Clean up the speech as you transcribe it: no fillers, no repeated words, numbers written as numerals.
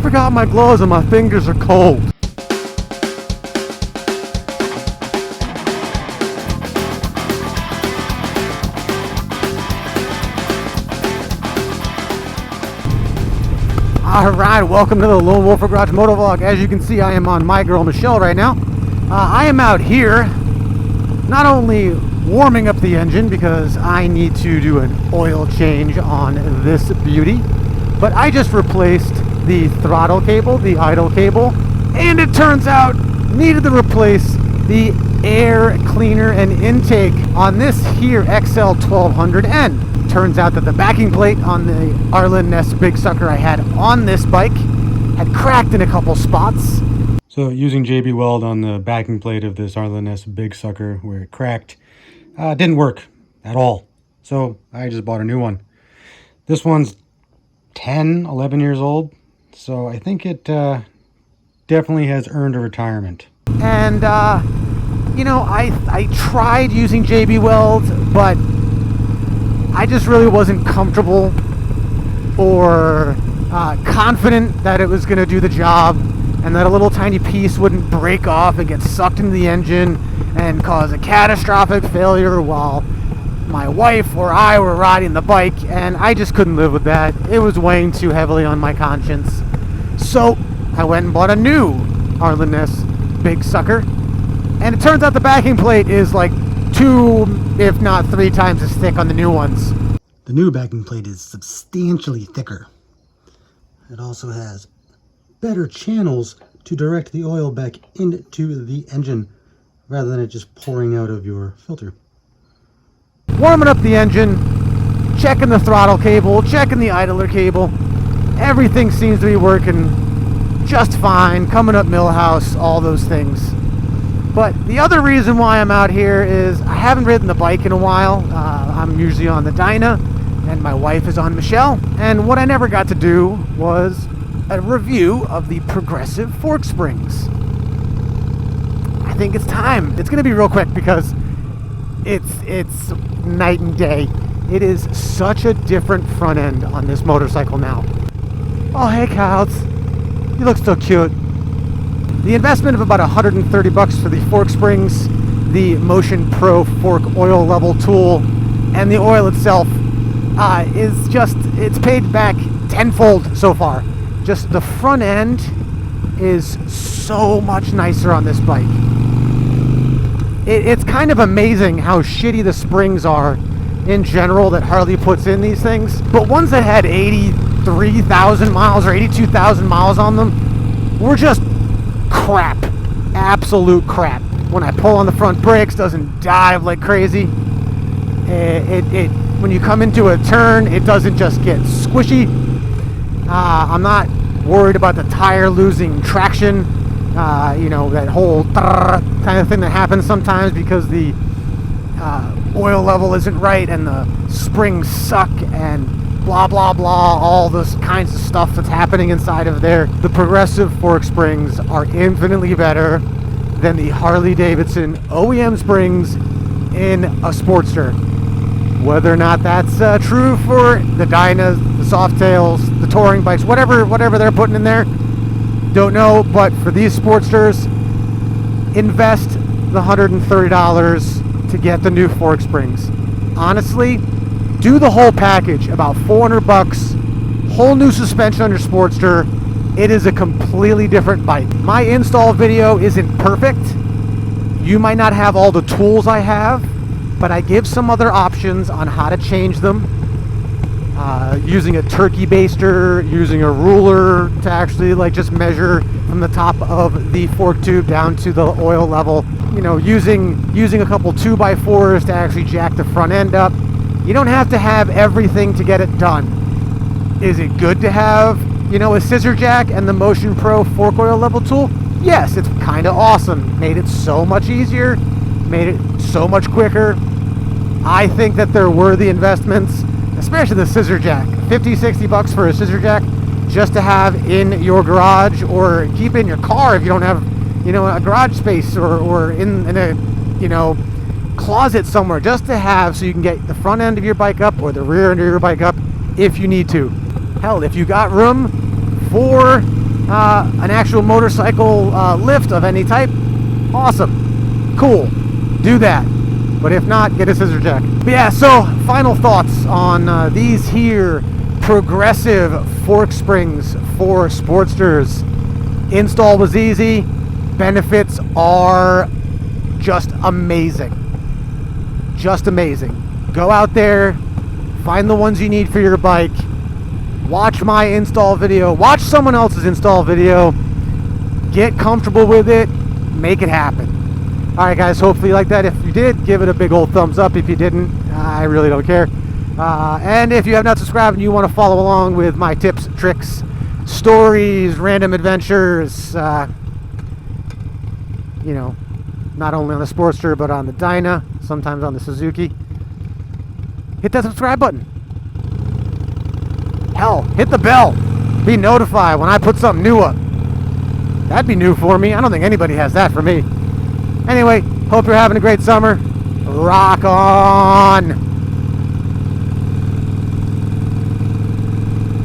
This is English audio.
forgot my gloves and my fingers are cold. Alright, welcome to the Lone Wolfer Garage Motovlog. As you can see, I am on my girl Michelle right now. I am out here not only warming up the engine because I need to do an oil change on this beauty, but I just replaced the throttle cable, the idle cable, and it turns out needed to replace the air cleaner and intake on this here XL 1200N. Turns out that the backing plate on the Arlen Ness Big sucker I had on this bike had cracked in a couple spots. So using JB Weld on the backing plate of this Arlen Ness Big sucker where it cracked didn't work at all. So I just bought a new one. This one's 10, 11 years old. So I think it definitely has earned a retirement. And, you know, I tried using JB Weld, but I just really wasn't comfortable or confident that it was going to do the job and that a little tiny piece wouldn't break off and get sucked into the engine and cause a catastrophic failure while my wife or I were riding the bike, and I just couldn't live with that. It was weighing too heavily on my conscience. So I went and bought a new Arlen Ness Big sucker, and it turns out the backing plate is like 2, if not 3 times as thick on the new ones. The new backing plate is substantially thicker. It also has better channels to direct the oil back into the engine rather than it just pouring out of your filter. Warming up the engine, checking the throttle cable, checking the idler cable. Everything seems to be working just fine. Coming up Millhouse, all those things. But the other reason why I'm out here is I haven't ridden the bike in a while. I'm usually on the Dyna, and my wife is on Michelle. And what I never got to do was a review of the progressive fork springs. I think it's time. It's going to be real quick because it's night and day. It is such a different front end on this motorcycle now. Oh, hey, Cows. You look so cute. The investment of about $130 for the fork springs, the Motion Pro fork oil level tool, and the oil itself is just, it's paid back tenfold so far. Just the front end is so much nicer on this bike. It's kind of amazing how shitty the springs are in general that Harley puts in these things. But ones that had 83,000 miles or 82,000 miles on them were just crap. Absolute crap. When I pull on the front brakes, doesn't dive like crazy. When you come into a turn, it doesn't just get squishy. I'm not worried about the tire losing traction. You know, that whole kind of thing that happens sometimes because the oil level isn't right and the springs suck and blah blah blah, all those kinds of stuff that's happening inside of there. The progressive fork springs are infinitely better than the Harley Davidson OEM springs in a Sportster. Whether or not that's true for the Dynas, the Softails, the touring bikes, whatever they're putting in there, don't know. But for these Sportsters, invest the $130 to get the new fork springs. Honestly, do the whole package, about $400, whole new suspension on your Sportster. It is a completely different bike. My install video isn't perfect. You might not have all the tools I have, but I give some other options on how to change them. Using a turkey baster, using a ruler to actually like just measure from the top of the fork tube down to the oil level. You know, using a couple 2x4s to actually jack the front end up. You don't have to have everything to get it done. Is it good to have, you know, a scissor jack and the Motion Pro fork oil level tool? Yes, it's kind of awesome. Made it so much easier, made it so much quicker. I think that they're worthy investments, especially the scissor jack. $50-$60 for a scissor jack just to have in your garage or keep in your car if you don't have, you know, a garage space or in a, you know, closet somewhere, just to have so you can get the front end of your bike up or the rear end of your bike up if you need to. Hell, if you got room for an actual motorcycle lift of any type, awesome, cool, do that. But if not, get a scissor jack. But yeah, so final thoughts on these here progressive fork springs for Sportsters. Install was easy. Benefits are just amazing. Just amazing. Go out there, find the ones you need for your bike, watch my install video, watch someone else's install video, get comfortable with it, make it happen. Alright guys, hopefully you like that. If you did, give it a big old thumbs up. If you didn't, I really don't care. And if you have not subscribed and you want to follow along with my tips, tricks, stories, random adventures, you know, not only on the Sportster but on the Dyna, sometimes on the Suzuki, hit that subscribe button. Hell, hit the bell. Be notified when I put something new up. That'd be new for me. I don't think anybody has that for me. Anyway, hope you're having a great summer. Rock on!